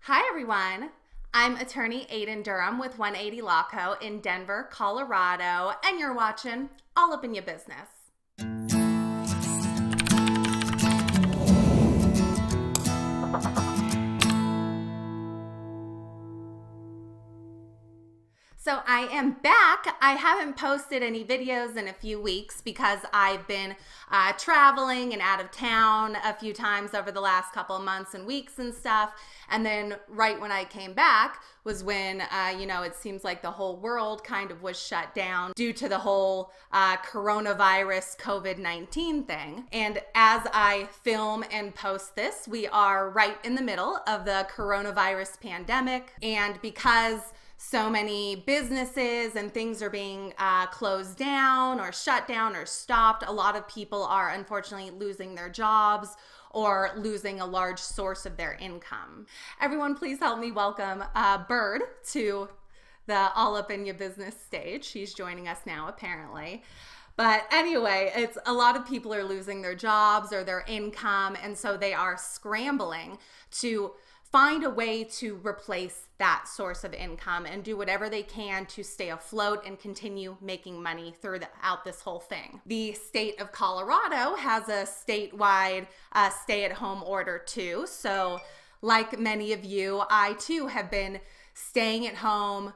Hi everyone, I'm attorney Aiden Durham with 180 Law Co. in Denver, Colorado, and you're watching All Up in Your Business. So I am back. I haven't posted any videos in a few weeks because I've been traveling and out of town a few times over the last couple of months and weeks and stuff. And then right when I came back was when, it seems like the whole world kind of was shut down due to the whole coronavirus COVID-19 thing. And as I film and post this, we are right in the middle of the coronavirus pandemic. And because so many businesses and things are being closed down or shut down or stopped, a lot of people are unfortunately losing their jobs or losing a large source of their income. Everyone, please help me welcome Bird to the All Up in Your Business stage. She's joining us now, apparently. But anyway, it's a lot of people are losing their jobs or their income, and so they are scrambling to find a way to replace that source of income and do whatever they can to stay afloat and continue making money throughout this whole thing. The state of Colorado has a statewide stay-at-home order too. So like many of you, I too have been staying at home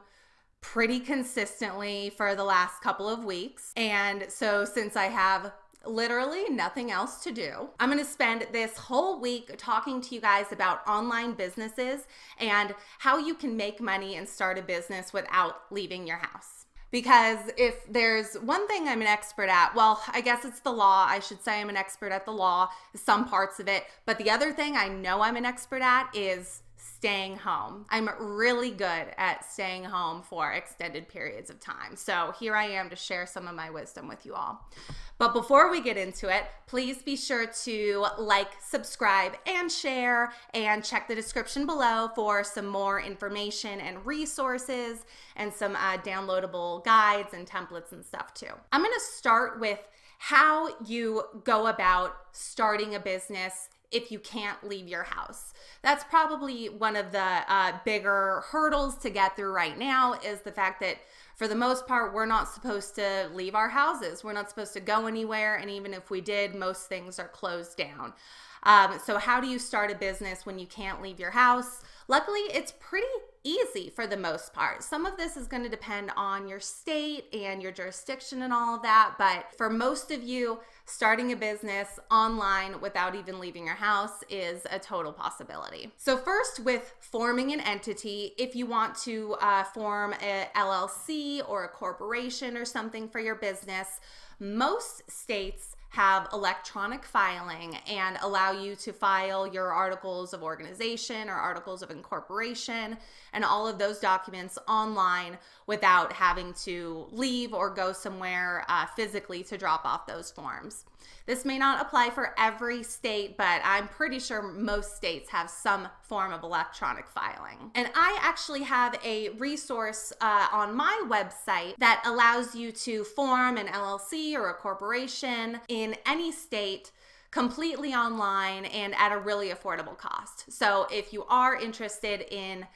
pretty consistently for the last couple of weeks. And so since I have literally nothing else to do, I'm going to spend this whole week talking to you guys about online businesses and how you can make money and start a business without leaving your house. Because if there's one thing I'm an expert at, well, I guess it's the law. I should say I'm an expert at the law, some parts of it. But the other thing I know I'm an expert at is staying home. I'm really good at staying home for extended periods of time. So here I am to share some of my wisdom with you all. But before we get into it, please be sure to like, subscribe, and share, and check the description below for some more information and resources and some downloadable guides and templates and stuff too. I'm gonna start with how you go about starting a business if you can't leave your house. That's probably one of the bigger hurdles to get through right now, is the fact that for the most part, we're not supposed to leave our houses. We're not supposed to go anywhere. And even if we did, most things are closed down. So how do you start a business when you can't leave your house? Luckily, it's pretty easy for the most part. Some of this is going to depend on your state and your jurisdiction and all of that. But for most of you, starting a business online without even leaving your house is a total possibility. So first, with forming an entity, if you want to form a LLC or a corporation or something for your business, most states have electronic filing and allow you to file your articles of organization or articles of incorporation and all of those documents online without having to leave or go somewhere physically to drop off those forms. This may not apply for every state, but I'm pretty sure most states have some form of electronic filing. And I actually have a resource on my website that allows you to form an LLC or a corporation in any state completely online and at a really affordable cost. So if you are interested in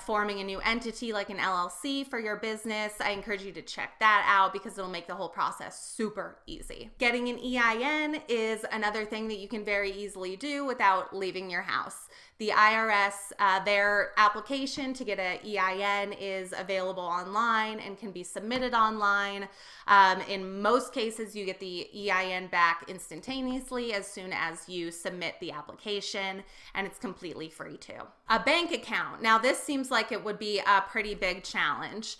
forming a new entity like an LLC for your business, I encourage you to check that out because it'll make the whole process super easy. Getting an EIN is another thing that you can very easily do without leaving your house. The IRS, their application to get an EIN is available online and can be submitted online. In most cases, you get the EIN back instantaneously as soon as you submit the application, and it's completely free too. A bank account. Now, this seems like it would be a pretty big challenge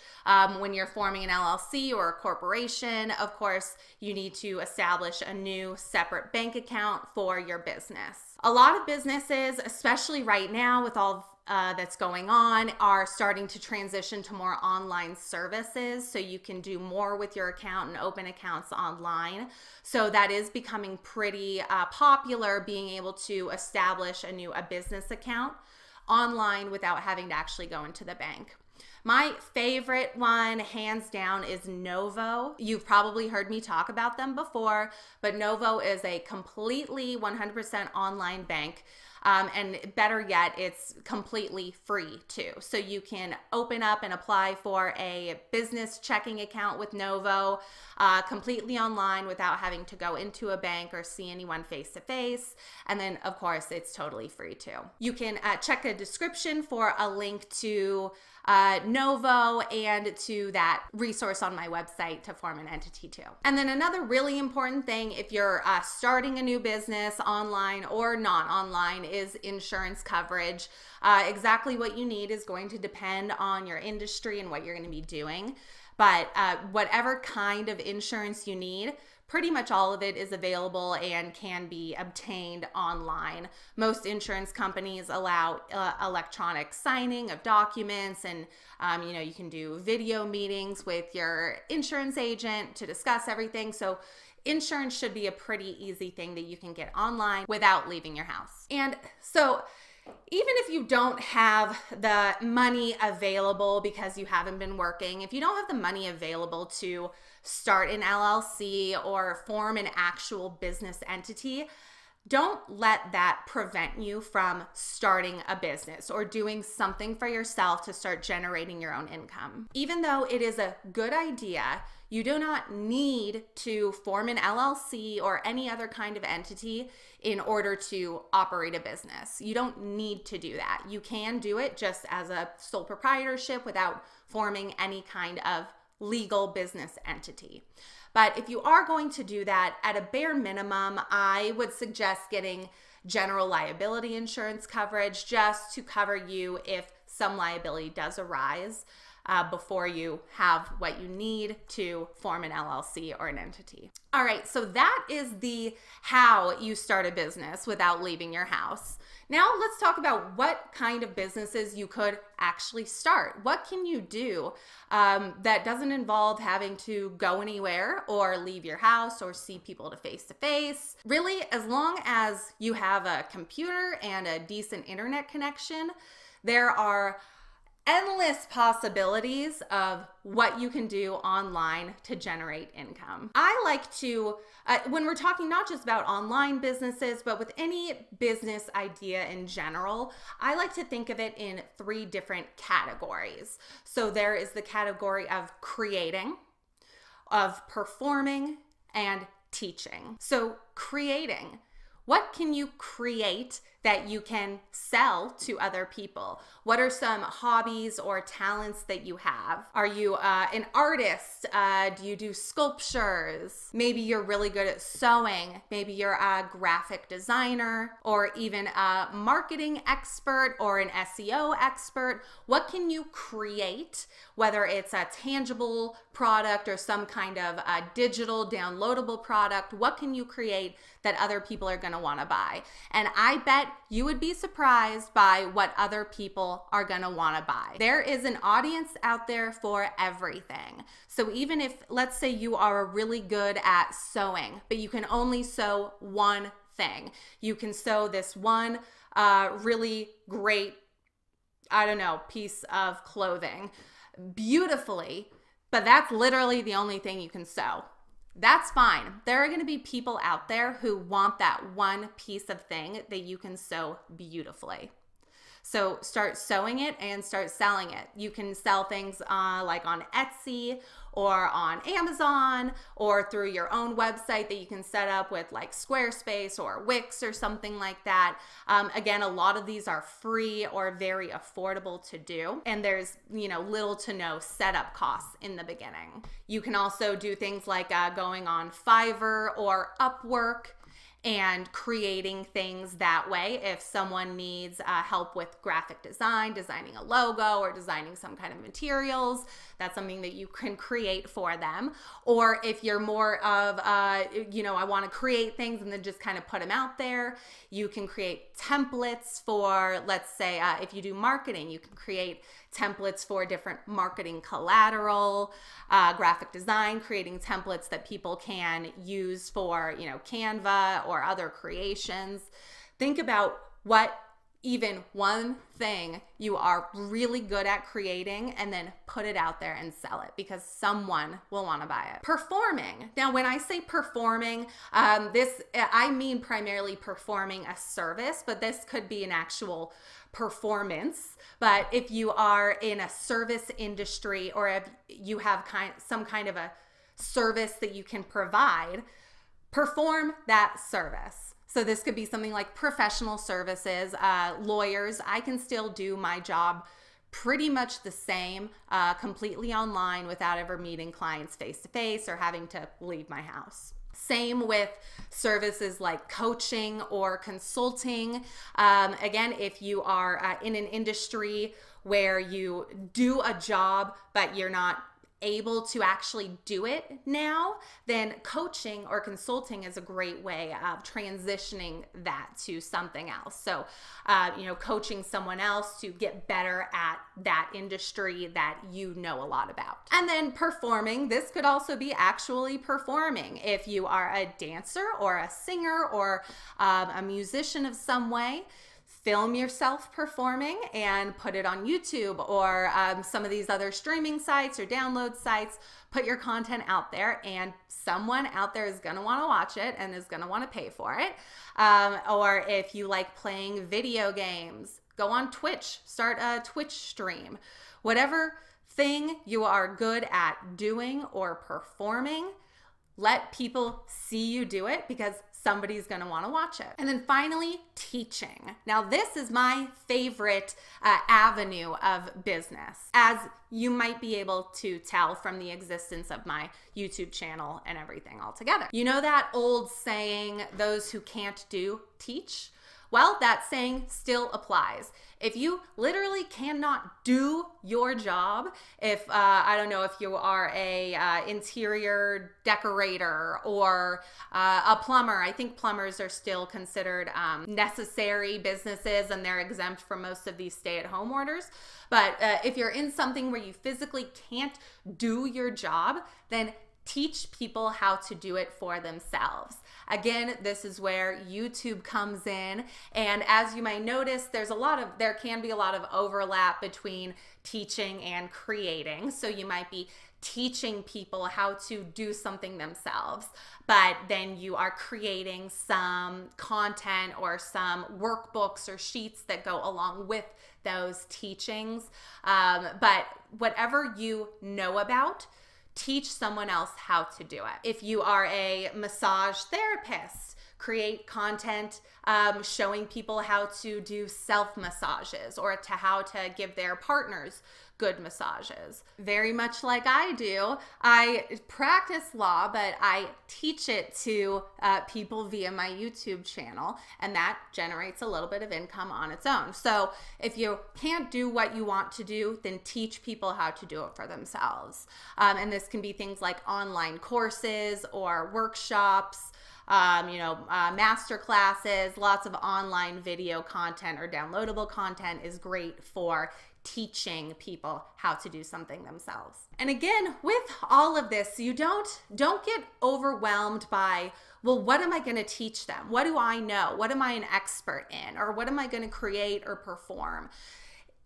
when you're forming an LLC or a corporation. Of course, you need to establish a new separate bank account for your business. A lot of businesses, especially right now with all that's going on, are starting to transition to more online services, so you can do more with your account and open accounts online. So that is becoming pretty popular, being able to establish a business account online without having to actually go into the bank. My favorite one, hands down, is Novo. You've probably heard me talk about them before, but Novo is a completely 100% online bank. And better yet, it's completely free too. So you can open up and apply for a business checking account with Novo completely online without having to go into a bank or see anyone face to face. And then of course, it's totally free too. You can check the description for a link to Novo and to that resource on my website to form an entity too. And then another really important thing, if you're starting a new business online or not online, is insurance coverage. Exactly what you need is going to depend on your industry and what you're going to be doing. But whatever kind of insurance you need, pretty much all of it is available and can be obtained online. Most insurance companies allow electronic signing of documents, and you can do video meetings with your insurance agent to discuss everything. So insurance should be a pretty easy thing that you can get online without leaving your house. And so even if you don't have the money available because you haven't been working, if you don't have the money available to start an LLC or form an actual business entity, don't let that prevent you from starting a business or doing something for yourself to start generating your own income. Even though it is a good idea, you do not need to form an LLC or any other kind of entity in order to operate a business. You don't need to do that. You can do it just as a sole proprietorship without forming any kind of legal business entity. But if you are going to do that, at a bare minimum, I would suggest getting general liability insurance coverage just to cover you if some liability does arise before you have what you need to form an LLC or an entity. All right, so that is the how you start a business without leaving your house. Now let's talk about what kind of businesses you could actually start. What can you do that doesn't involve having to go anywhere or leave your house or see people face to face? Really, as long as you have a computer and a decent internet connection, there are endless possibilities of what you can do online to generate income. I like to, when we're talking not just about online businesses, but with any business idea in general, I like to think of it in 3 different categories. So there is the category of creating, of performing, and teaching. So creating. What can you create that you can sell to other people? What are some hobbies or talents that you have? Are you an artist? Do you do sculptures? Maybe you're really good at sewing. Maybe you're a graphic designer or even a marketing expert or an SEO expert. What can you create, whether it's a tangible product or some kind of a digital downloadable product? What can you create that other people are going to want to buy? And I bet you would be surprised by what other people are going to want to buy. There is an audience out there for everything. So even if, let's say you are really good at sewing, but you can only sew one thing. You can sew this one really great, piece of clothing beautifully, but that's literally the only thing you can sew. That's fine. There are going to be people out there who want that one piece of thing that you can sew beautifully. So start sewing it and start selling it. You can sell things like on Etsy or on Amazon or through your own website that you can set up with like Squarespace or Wix or something like that. Again, a lot of these are free or very affordable to do. And there's, little to no setup costs in the beginning. You can also do things like going on Fiverr or Upwork and creating things that way. If someone needs help with graphic design, designing a logo or designing some kind of materials, that's something that you can create for them. Or if you're more of, I want to create things and then just kind of put them out there, you can create templates for, let's say, if you do marketing, you can create templates for different marketing collateral, graphic design, creating templates that people can use for, Canva or other creations. Think about what even one thing you are really good at creating, and then put it out there and sell it, because someone will want to buy it. Performing. Now, when I say performing, I mean primarily performing a service, but this could be an actual performance. But if you are in a service industry, or if you have some kind of a service that you can provide, perform that service. So this could be something like professional services, lawyers. I can still do my job pretty much the same, completely online, without ever meeting clients face to face or having to leave my house. Same with services like coaching or consulting. Again, if you are in an industry where you do a job, but you're not able to actually do it now, then coaching or consulting is a great way of transitioning that to something else. So, coaching someone else to get better at that industry that you know a lot about. And then performing, this could also be actually performing. If you are a dancer or a singer or a musician of some way, film yourself performing and put it on YouTube or some of these other streaming sites or download sites. Put your content out there, and someone out there is going to want to watch it and is going to want to pay for it. Or if you like playing video games, go on Twitch, start a Twitch stream. Whatever thing you are good at doing or performing, let people see you do it, because somebody's going to want to watch it. And then finally, teaching. Now, this is my favorite avenue of business, as you might be able to tell from the existence of my YouTube channel and everything altogether. You know that old saying, those who can't do, teach? Well, that saying still applies. If you literally cannot do your job, if I don't know, if you are a interior decorator or a plumber, I think plumbers are still considered necessary businesses, and they're exempt from most of these stay-at-home orders. But if you're in something where you physically can't do your job, then teach people how to do it for themselves. Again, this is where YouTube comes in, and as you may notice, there can be a lot of overlap between teaching and creating. So you might be teaching people how to do something themselves, but then you are creating some content or some workbooks or sheets that go along with those teachings. But whatever you know about, teach someone else how to do it. If you are a massage therapist, create content showing people how to do self-massages or how to give their partners good massages. Very much like I do, I practice law, but I teach it to people via my YouTube channel, and that generates a little bit of income on its own. So if you can't do what you want to do, then teach people how to do it for themselves. And this can be things like online courses or workshops, master classes. Lots of online video content or downloadable content is great for teaching people how to do something themselves. And again, with all of this, you don't get overwhelmed by, well, what am I going to teach them? What do I know? What am I an expert in? Or what am I going to create or perform?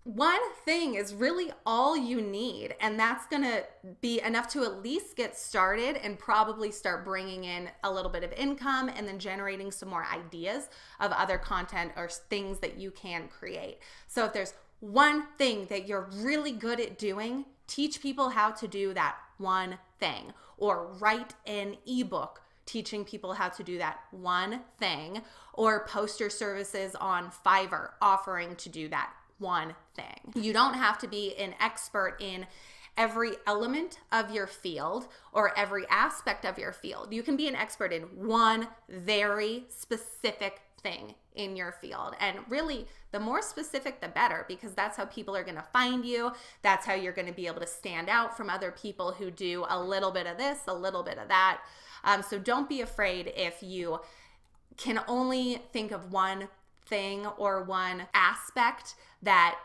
One thing is really all you need, and that's going to be enough to at least get started and probably start bringing in a little bit of income, and then generating some more ideas of other content or things that you can create. So if there's one thing that you're really good at doing, teach people how to do that one thing, or write an ebook teaching people how to do that one thing, or post your services on Fiverr offering to do that one thing. You don't have to be an expert in every element of your field or every aspect of your field. You can be an expert in one very specific thing in your field. And really, the more specific, the better, because that's how people are going to find you. That's how you're going to be able to stand out from other people who do a little bit of this, a little bit of that. So don't be afraid if you can only think of one thing or one aspect that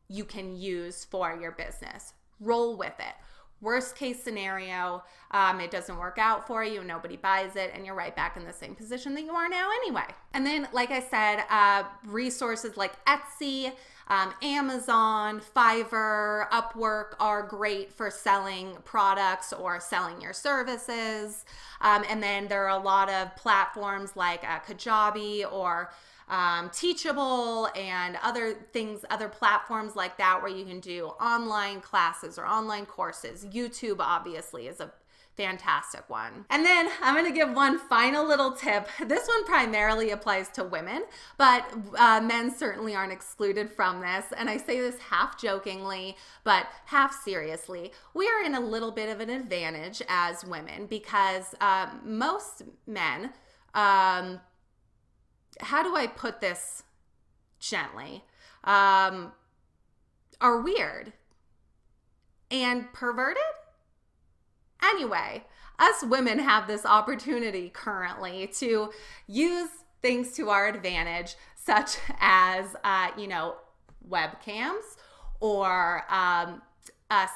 you can use for your business. Roll with it. Worst case scenario, it doesn't work out for you, nobody buys it, and you're right back in the same position that you are now anyway. And then, like I said, resources like Etsy, Amazon, Fiverr, Upwork are great for selling products or selling your services. And then there are a lot of platforms like Kajabi or Teachable and other things, other platforms like that where you can do online classes or online courses. YouTube obviously is a fantastic one. And then I'm going to give one final little tip. This one primarily applies to women, but men certainly aren't excluded from this. And I say this half jokingly, but half seriously. We are in a little bit of an advantage as women because most men, how do I put this gently, are weird and perverted. Anyway, us women have this opportunity currently to use things to our advantage, such as, webcams or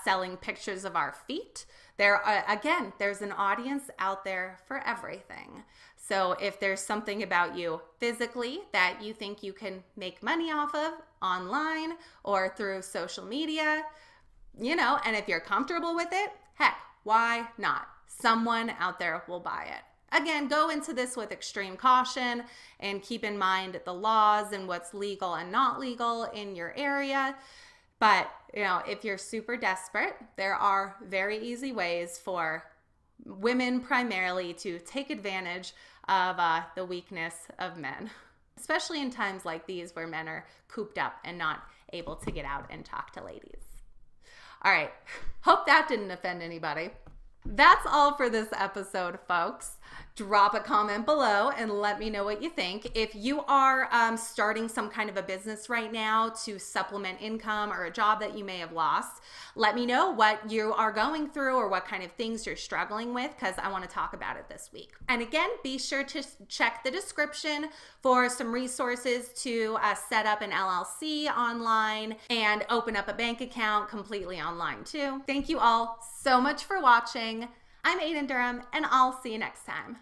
selling pictures of our feet. There's an audience out there for everything. So if there's something about you physically that you think you can make money off of online or through social media, and if you're comfortable with it, heck, why not? Someone out there will buy it. Again, go into this with extreme caution and keep in mind the laws and what's legal and not legal in your area. But, if you're super desperate, there are very easy ways for women primarily to take advantage of the weakness of men, especially in times like these where men are cooped up and not able to get out and talk to ladies. All right, hope that didn't offend anybody. That's all for this episode, folks. Drop a comment below and let me know what you think. If you are starting some kind of a business right now to supplement income or a job that you may have lost, let me know what you are going through or what kind of things you're struggling with, because I want to talk about it this week. And again, be sure to check the description for some resources to set up an LLC online and open up a bank account completely online too. Thank you all so much for watching. I'm Aiden Durham, and I'll see you next time.